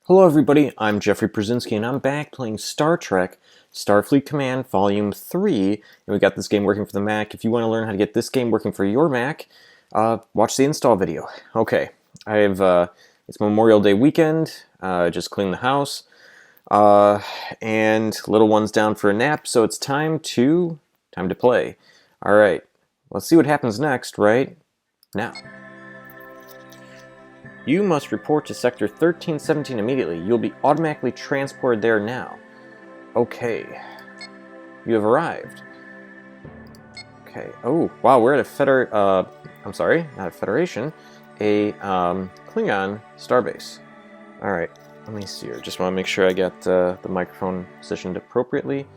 Hello everybody, I'm Jeffrey Brzezinski and I'm back playing Star Trek Starfleet Command Volume 3, and we got this game working for the Mac. If you want to learn how to get this game working for your Mac, watch the install video. Okay, it's Memorial Day weekend, just cleaned the house, and little one's down for a nap, so it's time to play. Alright, let's see what happens next right now. You must report to Sector 1317 immediately. You'll be automatically transported there now. Okay. You have arrived. Okay. Oh, wow, we're at a I'm sorry, not a Federation. A Klingon starbase. Alright, let me see here. Just want to make sure I get the microphone positioned appropriately.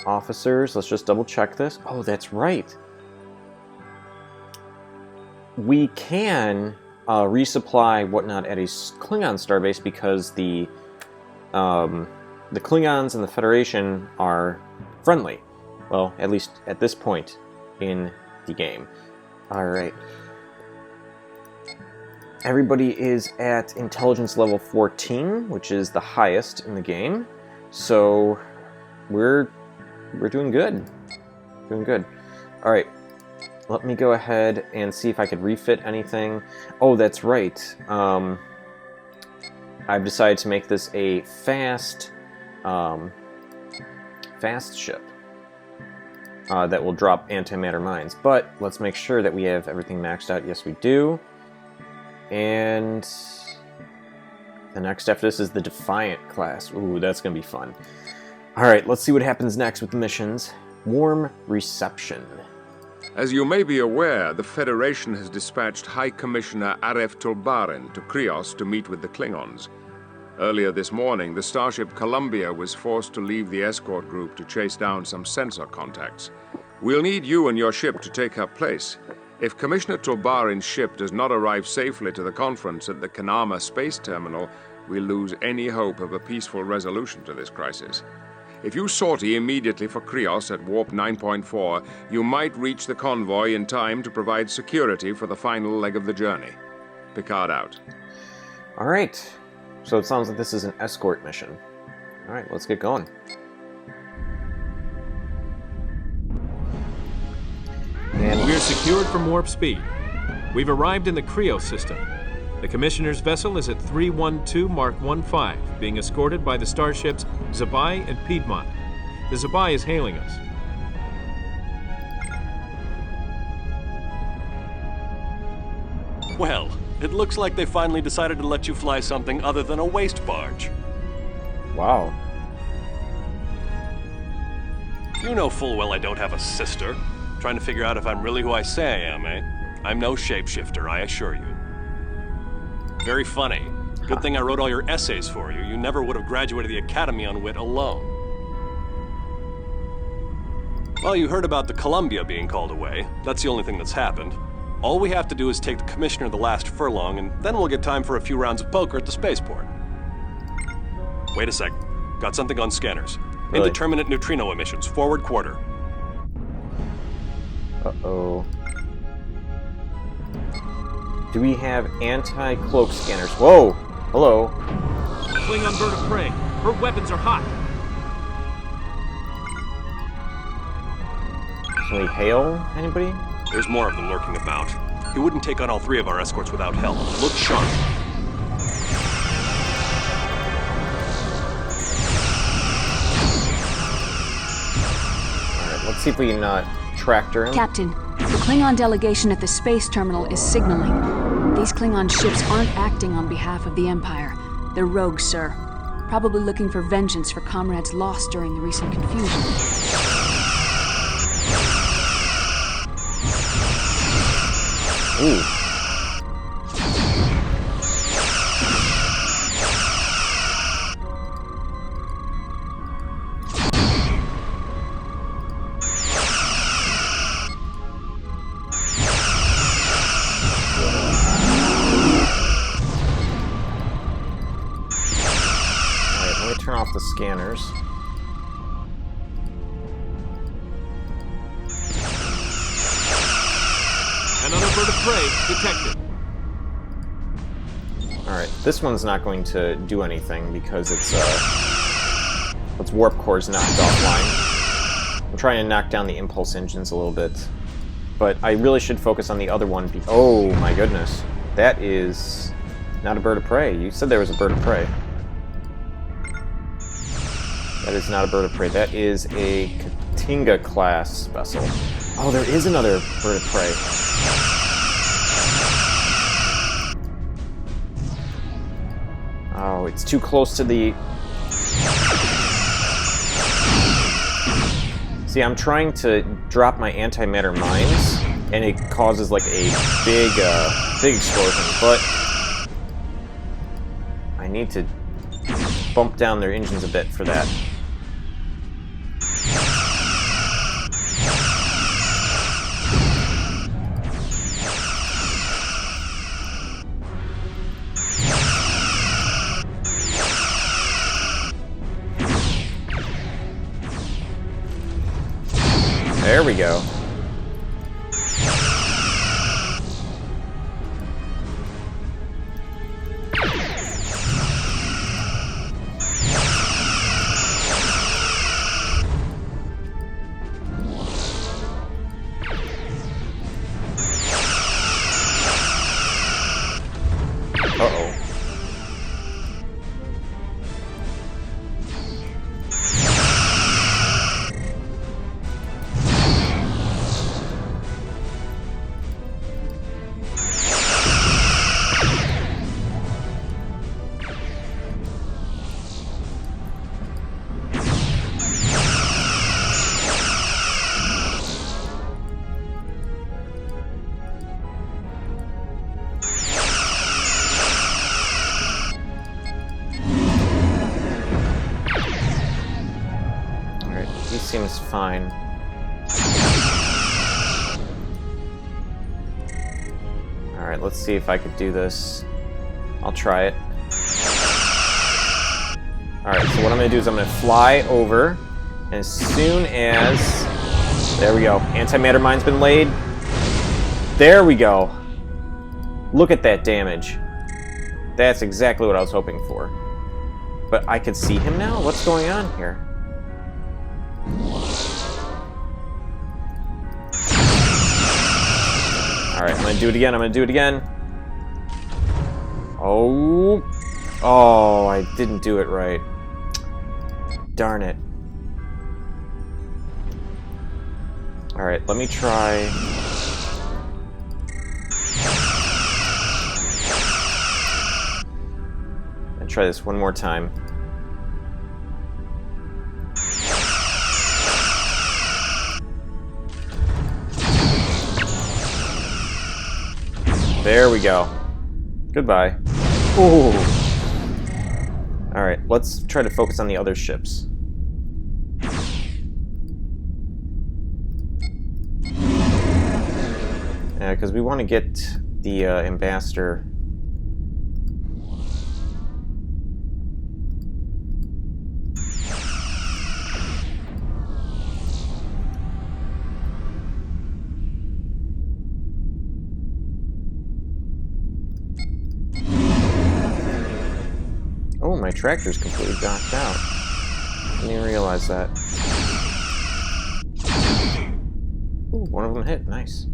Officers, let's just double check this. Oh, that's right. We can resupply whatnot at a Klingon starbase because the Klingons and the Federation are friendly. Well, at least at this point in the game. Alright. Everybody is at intelligence level 14, which is the highest in the game. So we're doing good. Doing good. Alright. Let me go ahead and see if I could refit anything. Oh, that's right. I've decided to make this a fast ship that will drop antimatter mines. But let's make sure that we have everything maxed out. Yes, we do. And the next after this is the Defiant class. Ooh, that's going to be fun. All right, let's see what happens next with the missions. Warm reception. As you may be aware, the Federation has dispatched High Commissioner Aref Tulbarin to Krios to meet with the Klingons. Earlier this morning, the starship Columbia was forced to leave the escort group to chase down some sensor contacts. We'll need you and your ship to take her place. If Commissioner Tulbarin's ship does not arrive safely to the conference at the Kanama Space Terminal, we'll lose any hope of a peaceful resolution to this crisis. If you sortie immediately for Krios at Warp 9.4, you might reach the convoy in time to provide security for the final leg of the journey. Picard out. Alright, so it sounds like this is an escort mission. Alright, let's get going. And we're secured from warp speed. We've arrived in the Krios system. The Commissioner's vessel is at 312 Mark 15, being escorted by the starships Zabai and Piedmont. The Zabai is hailing us. Well, it looks like they finally decided to let you fly something other than a waste barge. Wow. You know full well I don't have a sister. Trying to figure out if I'm really who I say I am, eh? I'm no shapeshifter, I assure you. Very funny. Good thing I wrote all your essays for you. You never would have graduated the Academy on wit alone. Well, you heard about the Columbia being called away. That's the only thing that's happened. All we have to do is take the Commissioner the last furlong, and then we'll get time for a few rounds of poker at the spaceport. Wait a sec. Got something on scanners. Really? Indeterminate neutrino emissions, forward quarter. Uh-oh. Do we have anti-cloak scanners? Whoa! Hello. Klingon bird of prey. Her weapons are hot. Can we hail anybody? There's more of them lurking about. He wouldn't take on all three of our escorts without help. Look sharp. Alright, let's see if we can tractor him. Captain, the Klingon delegation at the space terminal is signaling. These Klingon ships aren't acting on behalf of the Empire. They're rogues, sir. Probably looking for vengeance for comrades lost during the recent confusion. Ooh. Turn off the scanners. Another bird of prey detected. Alright, this one's not going to do anything because its warp core is knocked offline. I'm trying to knock down the impulse engines a little bit. But I really should focus on the other one. Oh my goodness. That is not a bird of prey. You said there was a bird of prey. That is not a bird of prey. That is a Katinga class vessel. Oh, there is another bird of prey. Oh, it's too close to the... See, I'm trying to drop my antimatter mines, and it causes like a big explosion, but I need to bump down their engines a bit for that. There we go. Uh-oh. Seems fine. Alright, let's see if I could do this. I'll try it. Alright, so what I'm going to do is I'm going to fly over, and as soon as... There we go. Antimatter mine's been laid. There we go. Look at that damage. That's exactly what I was hoping for. But I could see him now? What's going on here? Alright, I'm gonna do it again, Oh. Oh, I didn't do it right. Darn it. Alright, let me try... And try this one more time. There we go. Goodbye. Ooh. Alright, let's try to focus on the other ships. Yeah, because we want to get the ambassador. Oh, my tractor's completely knocked out. Didn't even realize that. Ooh, one of them hit. Nice.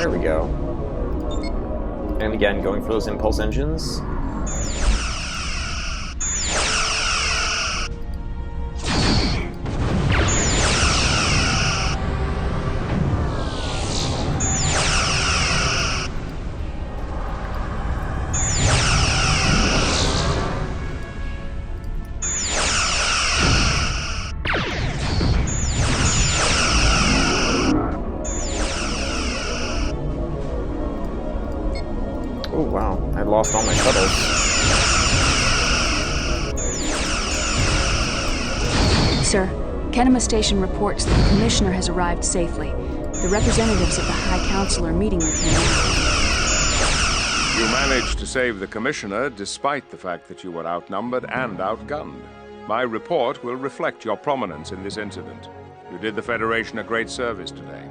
There we go. And again, going for those impulse engines. Oh wow, I lost all my shuttles. Sir, Kenema Station reports that the Commissioner has arrived safely. The representatives of the High Council are meeting with him now. You managed to save the Commissioner despite the fact that you were outnumbered and outgunned. My report will reflect your prominence in this incident. You did the Federation a great service today.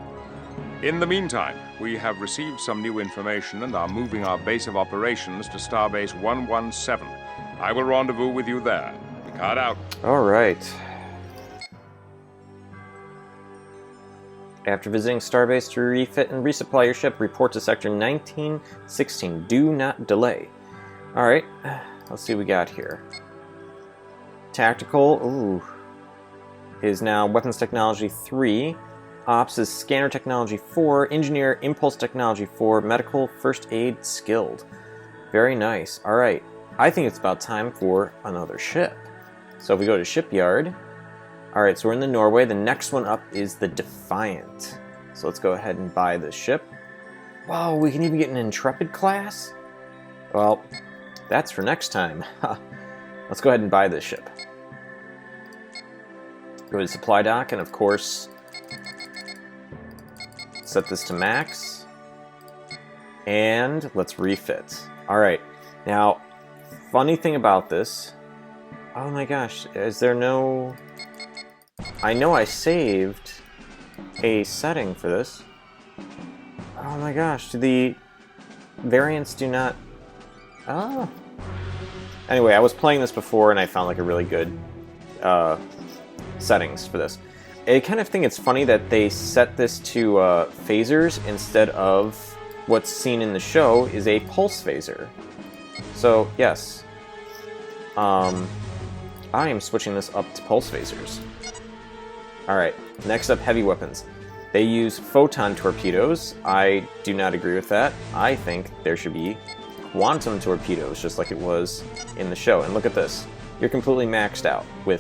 In the meantime, we have received some new information and are moving our base of operations to Starbase 117. I will rendezvous with you there. Picard out. All right. After visiting Starbase to refit and resupply your ship, report to Sector 1916. Do not delay. Alright, let's see what we got here. Tactical, ooh, is now Weapons Technology 3. Ops is Scanner Technology 4. Engineer, Impulse Technology 4. Medical, First Aid, Skilled. Very nice. Alright, I think it's about time for another ship. So if we go to Shipyard... Alright, so we're in the Norway. The next one up is the Defiant. So let's go ahead and buy this ship. Wow, we can even get an Intrepid class? Well, that's for next time. Let's go ahead and buy this ship. Go to the supply dock, and of course, set this to max. And let's refit. Alright, now, funny thing about this... Oh my gosh, is there no... I know I saved a setting for this. Oh my gosh, the variants do not... Oh. Anyway, I was playing this before and I found like a really good settings for this. I kind of think it's funny that they set this to phasers instead of what's seen in the show is a pulse phaser. So, yes. I am switching this up to pulse phasers. Alright, next up, heavy weapons. They use photon torpedoes. I do not agree with that. I think there should be quantum torpedoes, just like it was in the show. And look at this. You're completely maxed out with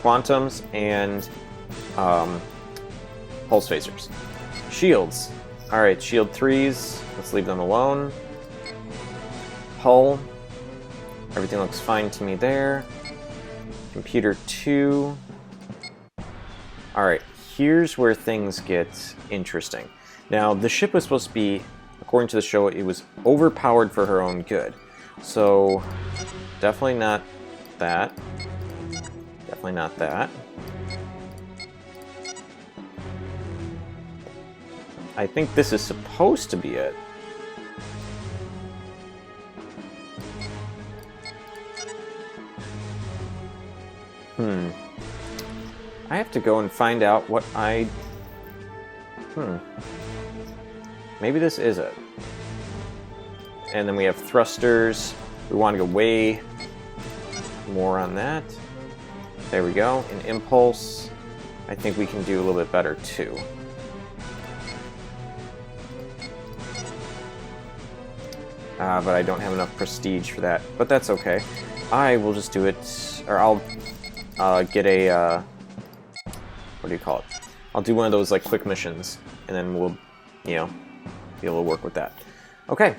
quantums and pulse phasers. Shields. Alright, shield 3s. Let's leave them alone. Hull. Everything looks fine to me there. Computer 2. Alright, here's where things get interesting. Now, the ship was supposed to be, according to the show, it was overpowered for her own good. So, definitely not that. Definitely not that. I think this is supposed to be it. I have to go and find out what I... Maybe this is it. And then we have thrusters. We want to go way more on that. There we go. And impulse, I think we can do a little bit better too. But I don't have enough prestige for that. But that's okay. I will just do it, or I'll get a, what do you call it? I'll do one of those like quick missions, and then we'll, you know, be able to work with that. Okay.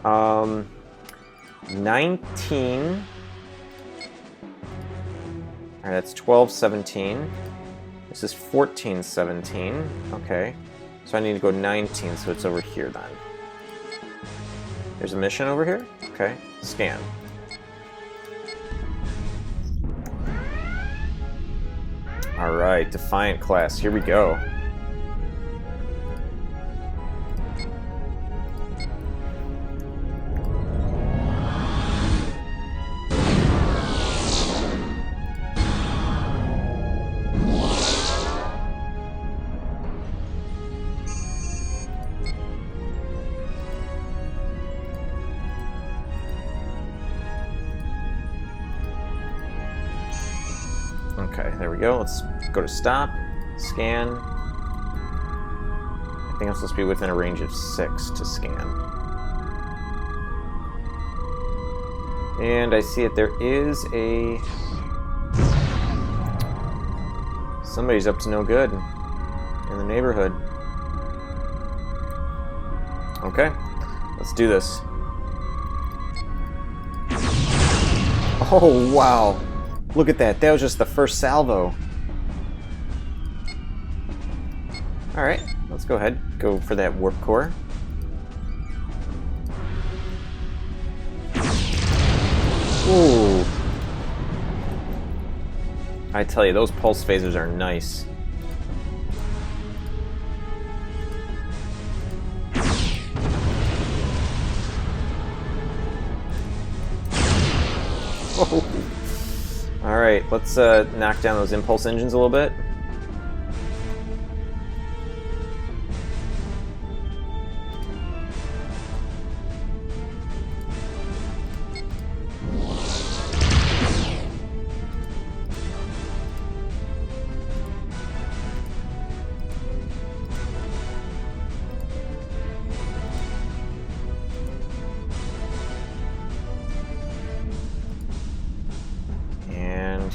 19. Alright, that's 12-17. This is 14-17. Okay. So I need to go 19, so it's over here then. There's a mission over here? Okay. Scan. Alright, Defiant class. Here we go. Okay, there we go. Let's go to stop, scan. I think I'm supposed to be within a range of 6 to scan. And I see that there is a... Somebody's up to no good in the neighborhood. Okay, let's do this. Oh, wow. Look at that. That was just the first salvo. Alright, let's go ahead. Go for that warp core. Ooh. I tell you, those pulse phasers are nice. Oh. Alright, let's knock down those impulse engines a little bit.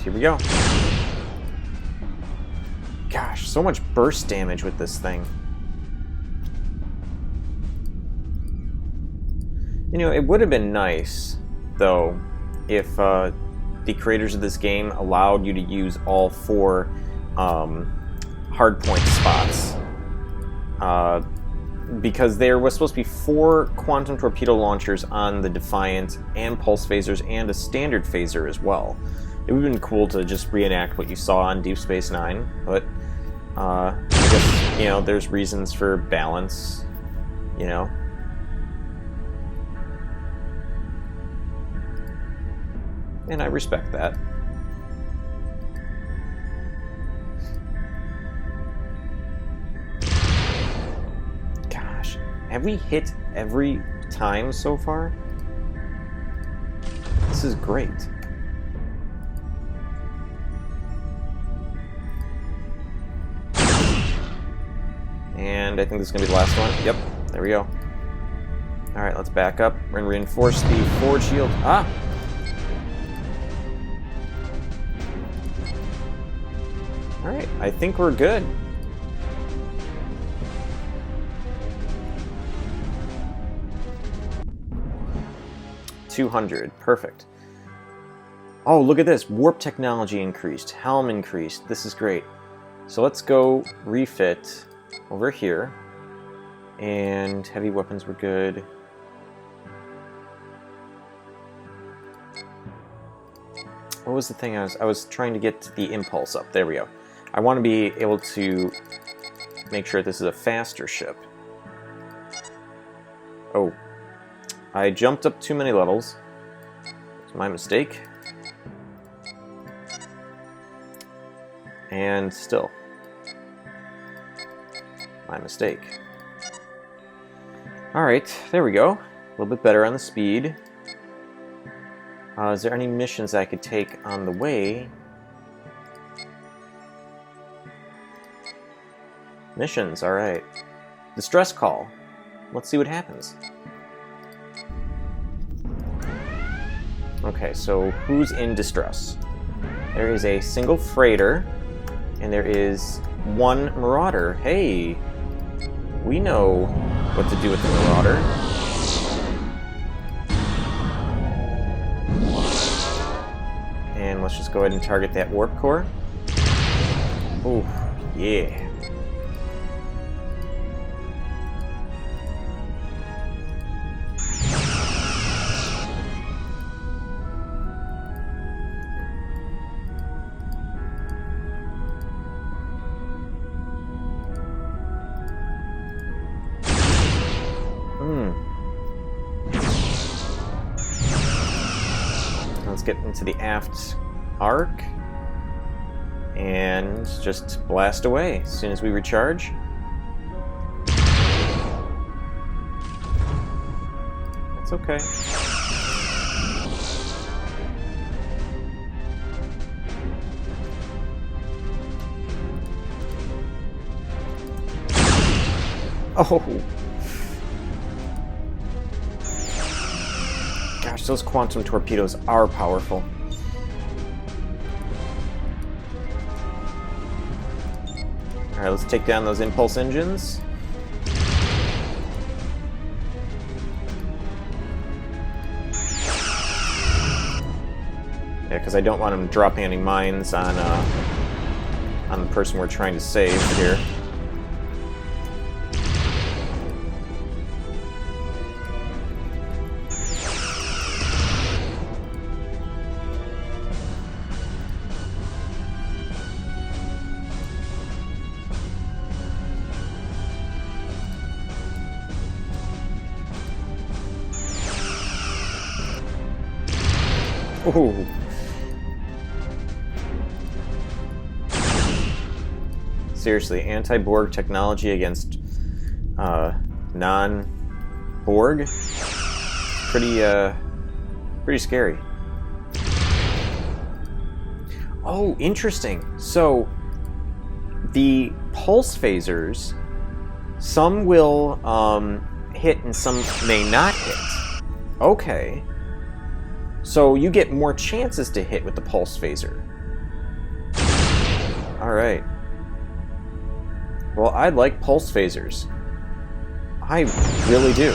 Here we go. Gosh, so much burst damage with this thing. You know, it would have been nice, though, if the creators of this game allowed you to use all 4 hardpoint spots. Because there was supposed to be 4 quantum torpedo launchers on the Defiant, and pulse phasers, and a standard phaser as well. It would have been cool to just reenact what you saw on Deep Space Nine, but I guess, you know, there's reasons for balance, you know. And I respect that. Gosh, have we hit every time so far? This is great. And I think this is going to be the last one. Yep, there we go. Alright, let's back up and reinforce the forward shield. Ah! Alright, I think we're good. $200, perfect. Oh, look at this. Warp technology increased. Helm increased. This is great. So let's go refit over here, and heavy weapons were good. What was the thing I was trying to get the impulse up? There we go. I want to be able to make sure this is a faster ship. Oh, I jumped up too many levels. It's my mistake. And still. My mistake. Alright, there we go. A little bit better on the speed. Is there any missions I could take on the way? Missions, alright. Distress call. Let's see what happens. Okay, so who's in distress? There is a single freighter, and there is 1 marauder. Hey! We know what to do with the marauder. And let's just go ahead and target that warp core. Ooh, yeah. Let's get into the aft arc and just blast away as soon as we recharge. That's okay. Oh! Gosh, those quantum torpedoes are powerful. Alright, let's take down those impulse engines. Yeah, because I don't want them dropping any mines on the person we're trying to save here. Oh. Seriously, anti-Borg technology against non-Borg? Pretty scary. Oh, interesting. So, the pulse phasers, some will hit and some may not hit. Okay. So you get more chances to hit with the pulse phaser. Alright. Well, I like pulse phasers. I really do.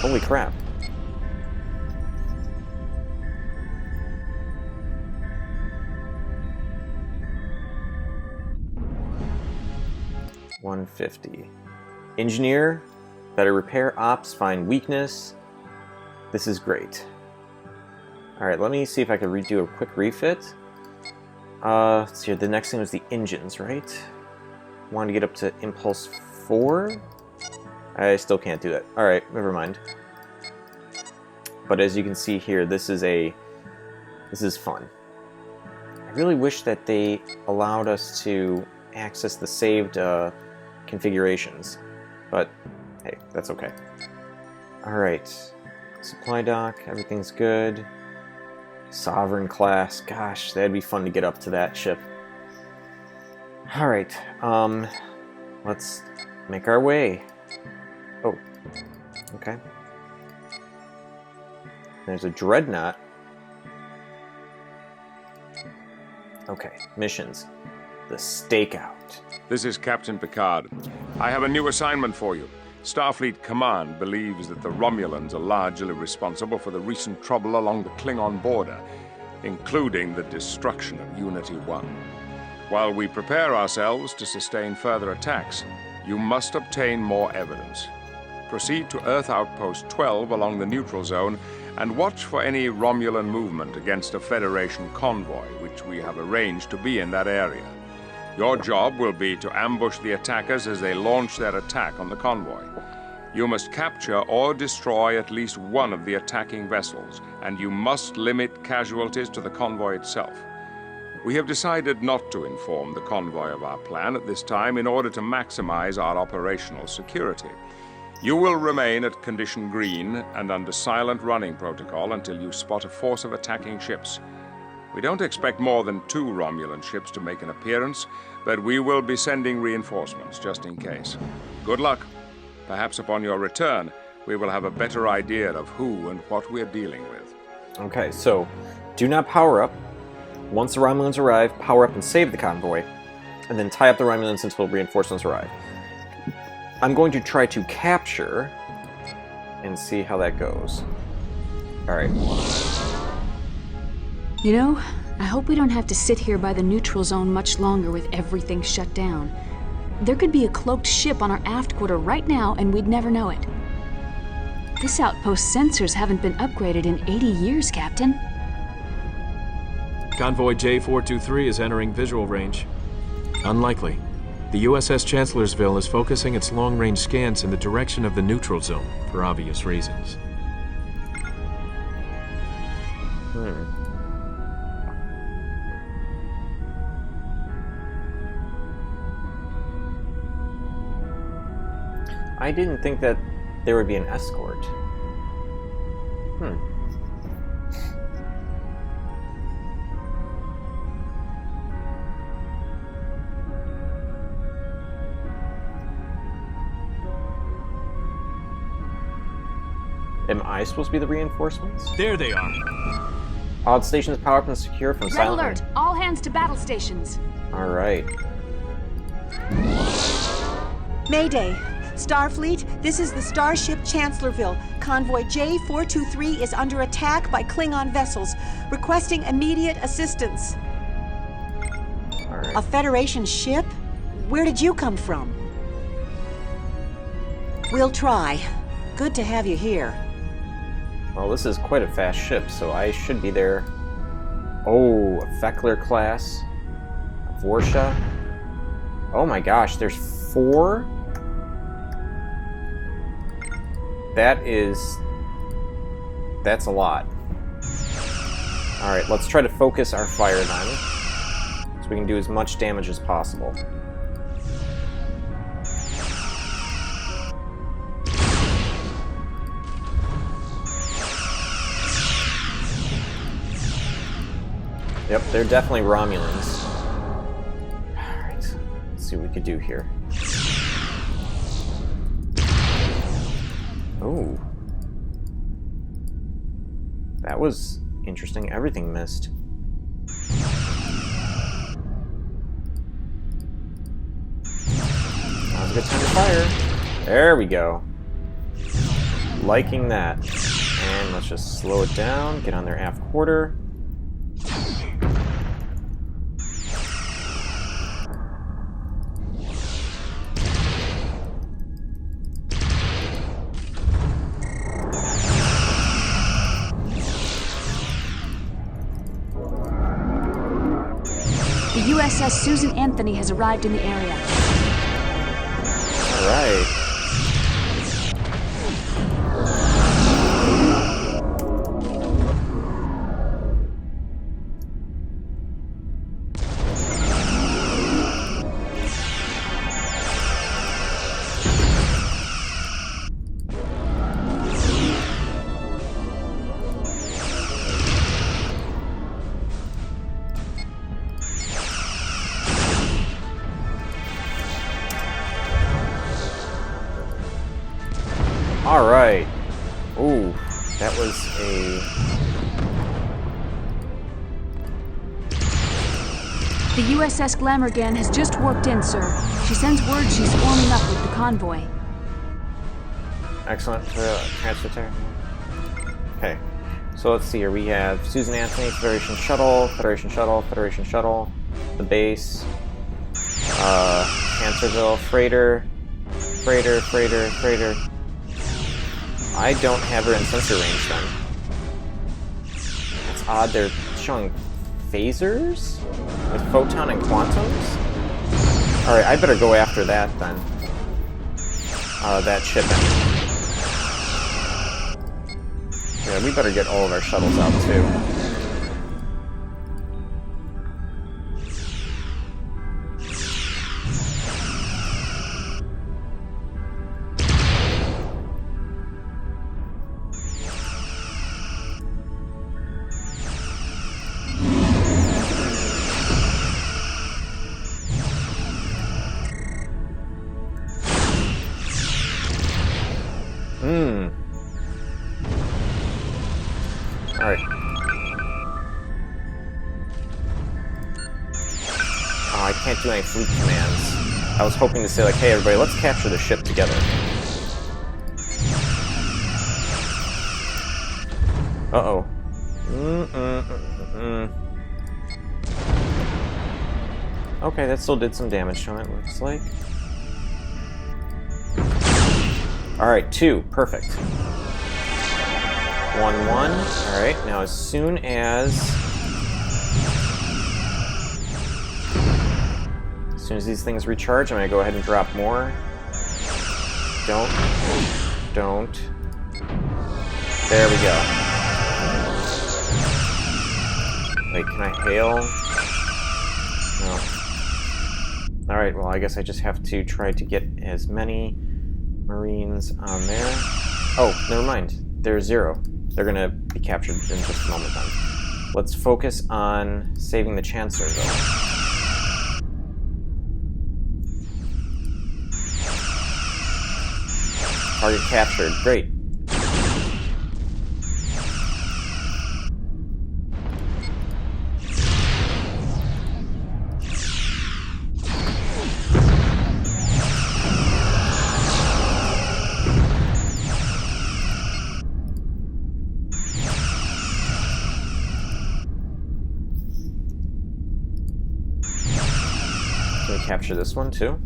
Holy crap. $150. Engineer, better repair ops, find weakness. This is great. Alright, let me see if I can do a quick refit. Let's see here, the next thing was the engines, right? Wanted to get up to Impulse 4? I still can't do that. Alright, never mind. But as you can see here, this is fun. I really wish that they allowed us to access the saved configurations. But, hey, that's okay. Alright. Supply dock, everything's good. Sovereign class, gosh, that'd be fun to get up to that ship. Alright, let's make our way. Oh, okay. There's a dreadnought. Okay, missions. The stakeout. This is Captain Picard. I have a new assignment for you. Starfleet Command believes that the Romulans are largely responsible for the recent trouble along the Klingon border, including the destruction of Unity 1. While we prepare ourselves to sustain further attacks, you must obtain more evidence. Proceed to Earth Outpost 12 along the neutral zone and watch for any Romulan movement against a Federation convoy, which we have arranged to be in that area. Your job will be to ambush the attackers as they launch their attack on the convoy. You must capture or destroy at least one of the attacking vessels, and you must limit casualties to the convoy itself. We have decided not to inform the convoy of our plan at this time in order to maximize our operational security. You will remain at Condition Green and under silent running protocol until you spot a force of attacking ships. We don't expect more than 2 Romulan ships to make an appearance, but we will be sending reinforcements just in case. Good luck. Perhaps upon your return, we will have a better idea of who and what we're dealing with. Okay, so do not power up. Once the Romulans arrive, power up and save the convoy, and then tie up the Romulans until reinforcements arrive. I'm going to try to capture and see how that goes. Alright. You know, I hope we don't have to sit here by the neutral zone much longer with everything shut down. There could be a cloaked ship on our aft quarter right now, and we'd never know it. This outpost's sensors haven't been upgraded in 80 years, Captain. Convoy J423 is entering visual range. Unlikely. The USS Chancellorsville is focusing its long-range scans in the direction of the neutral zone, for obvious reasons. I didn't think that there would be an escort. Am I supposed to be the reinforcements? There they are. All stations powered up and secure from Red silent. alert! All hands to battle stations. All right. Mayday. Starfleet, this is the starship Chancellorsville. Convoy J423 is under attack by Klingon vessels, requesting immediate assistance. All right. A Federation ship? Where did you come from? We'll try. Good to have you here. Well, this is quite a fast ship, so I should be there. Oh, a Feckler class. A Vorsha. Oh my gosh, there's 4? That's a lot. Alright, let's try to focus our fire then, so we can do as much damage as possible. Yep, they're definitely Romulans. Alright, let's see what we could do here. Oh. That was interesting. Everything missed. Now's a good time to fire. There we go. Liking that. And let's just slow it down, get on their aft quarter. The USS Susan Anthony has arrived in the area. All right. All right. Ooh, that was a... The USS Glamourgan has just warped in, sir. She sends word she's forming up with the convoy. Excellent. Transfer there. Okay. So let's see here. We have Susan Anthony, Federation Shuttle, Federation Shuttle, Federation Shuttle, the base, Chancellorsville, Freighter, Freighter, Freighter, Freighter. I don't have her in sensor range then. That's odd. They're showing phasers with photon and quantums. All right, I better go after that then. That ship. Yeah, we better get all of our shuttles out too. Alright. Oh, I can't do any fleet commands. I was hoping to say, like, hey everybody, let's capture the ship together. Uh-oh. Okay, that still did some damage to him, it looks like. Alright, 2. Perfect. 1-1. Alright, now as soon as these things recharge, I'm going to go ahead and drop more. Don't. There we go. Wait, can I hail? No. Alright, well I guess I just have to try to get as many Marines on there. Oh, never mind. They're 0. They're going to be captured in just a moment then. Let's focus on saving the Chancellor, though. Target captured. Great. Can we capture this one too?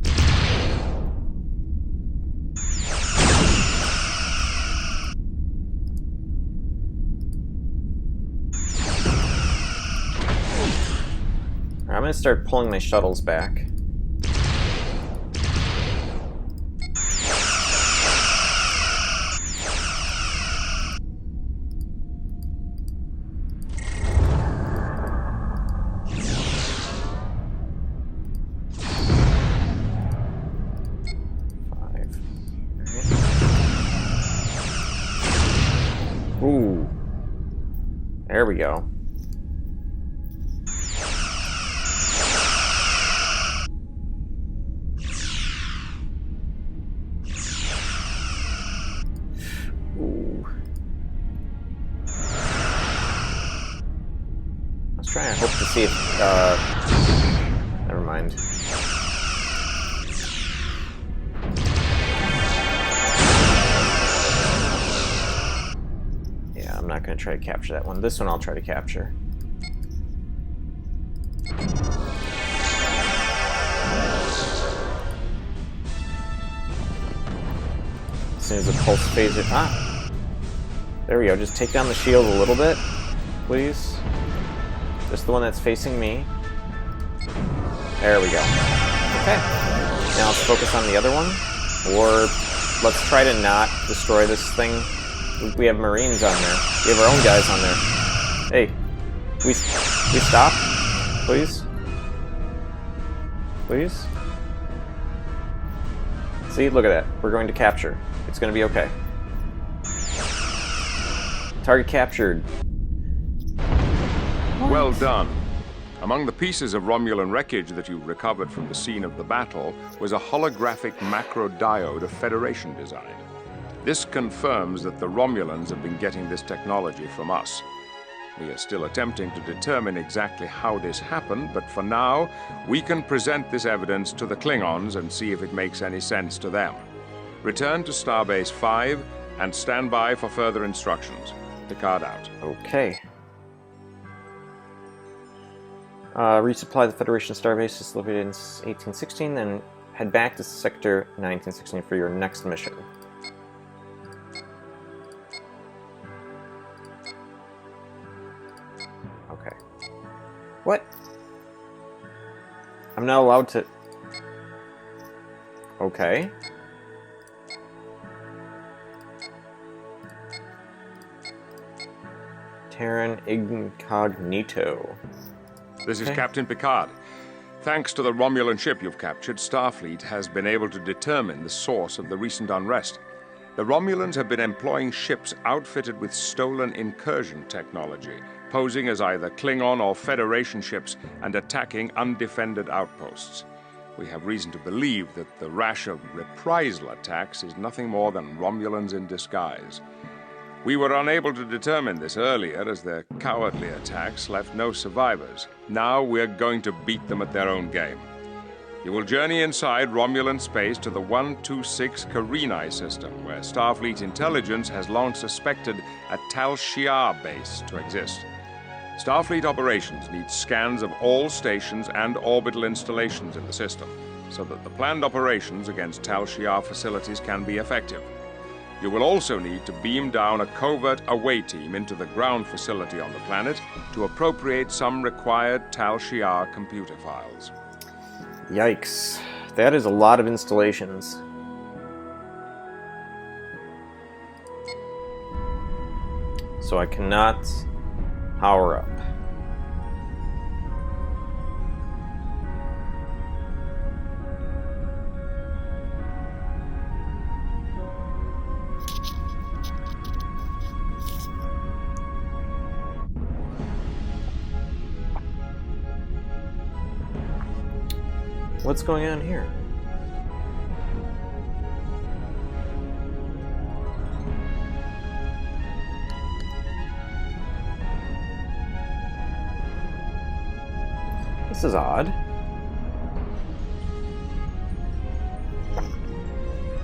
I'm going to start pulling my shuttles back. There we go. Ooh. I was trying to hope to see if, never mind. Yeah, I'm not going to try to capture that one. This one I'll try to capture. As soon as the pulse phaser... Ah! There we go. Just take down the shield a little bit, please. Just the one that's facing me. There we go. Okay. Now let's focus on the other one. Or let's try to not destroy this thing. We have Marines on there. We have our own guys on there. Hey. We stop? Please? Please? See? Look at that. We're going to capture. It's going to be okay. Target captured. Well done. Among the pieces of Romulan wreckage that you recovered from the scene of the battle was a holographic macro diode of Federation design. This confirms that the Romulans have been getting this technology from us. We are still attempting to determine exactly how this happened, but for now, we can present this evidence to the Klingons and see if it makes any sense to them. Return to Starbase 5 and stand by for further instructions. Picard out. Okay. Resupply the Federation Starbase is located in 1816, then head back to Sector 1916 for your next mission. Okay. What? I'm not allowed to... Okay. Terran Incognito. This is Captain Picard. Thanks to the Romulan ship you've captured, Starfleet has been able to determine the source of the recent unrest. The Romulans have been employing ships outfitted with stolen incursion technology, posing as either Klingon or Federation ships and attacking undefended outposts. We have reason to believe that the rash of reprisal attacks is nothing more than Romulans in disguise. We were unable to determine this earlier as their cowardly attacks left no survivors. Now we're going to beat them at their own game. You will journey inside Romulan space to the 126 Carinae system, where Starfleet intelligence has long suspected a Tal Shiar base to exist. Starfleet operations need scans of all stations and orbital installations in the system, so that the planned operations against Tal Shiar facilities can be effective. You will also need to beam down a covert away team into the ground facility on the planet to appropriate some required Tal Shiar computer files. Yikes. That is a lot of installations. So I cannot power up. What's going on here? This is odd.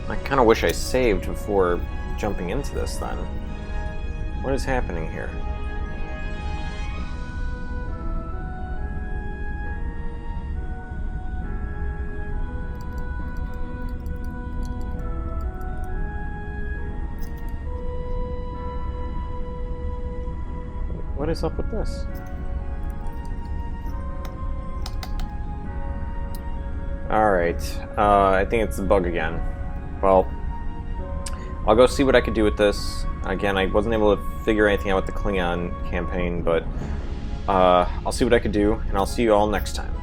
I kind of wish I saved before jumping into this then. What is happening here? What is up with this? Alright, I think it's the bug again. Well, I'll go see what I could do with this. Again, I wasn't able to figure anything out with the Klingon campaign, but I'll see what I could do, and I'll see you all next time.